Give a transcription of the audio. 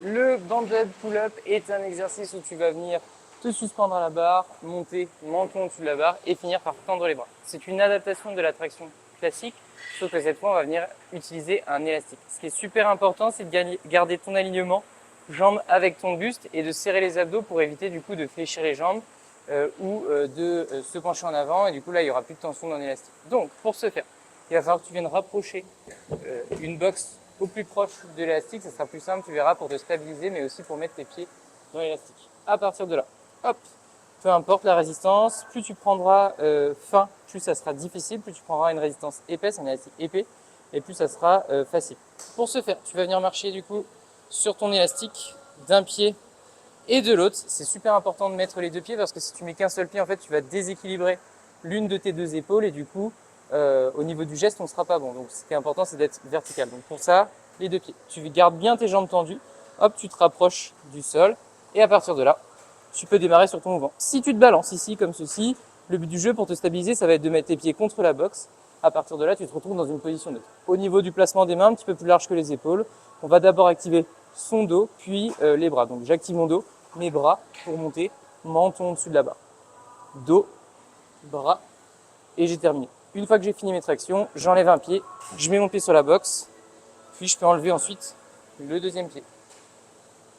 Le banded pull-up est un exercice où tu vas venir te suspendre à la barre, monter menton au-dessus de la barre et finir par tendre les bras. C'est une adaptation de la traction classique, sauf que cette fois on va venir utiliser un élastique. Ce qui est super important, c'est de garder ton alignement jambes avec ton buste et de serrer les abdos pour éviter du coup de fléchir les jambes ou de se pencher en avant, et du coup là il n'y aura plus de tension dans l'élastique. Donc pour ce faire, il va falloir que tu viennes rapprocher une box au plus proche de l'élastique. Ça sera plus simple, tu verras, pour te stabiliser, mais aussi pour mettre tes pieds dans l'élastique. À partir de là, hop, peu importe la résistance, plus tu prendras fin, plus ça sera difficile, plus tu prendras une résistance épaisse, un élastique épais, et plus ça sera facile. Pour ce faire, tu vas venir marcher du coup sur ton élastique d'un pied et de l'autre. C'est super important de mettre les deux pieds, parce que si tu mets qu'un seul pied, en fait, tu vas déséquilibrer l'une de tes deux épaules, et du coup, au niveau du geste, on ne sera pas bon. Donc, ce qui est important, c'est d'être vertical. Donc, pour ça, les deux pieds. Tu gardes bien tes jambes tendues. Hop, tu te rapproches du sol. Et à partir de là, tu peux démarrer sur ton mouvement. Si tu te balances ici, comme ceci, le but du jeu pour te stabiliser, ça va être de mettre tes pieds contre la boxe. À partir de là, tu te retrouves dans une position neutre. Au niveau du placement des mains, un petit peu plus large que les épaules, on va d'abord activer son dos, puis les bras. Donc, j'active mon dos, mes bras pour monter, menton au-dessus de la barre. Dos, bras, et j'ai terminé. Une fois que j'ai fini mes tractions, j'enlève un pied, je mets mon pied sur la boxe, puis je peux enlever ensuite le deuxième pied.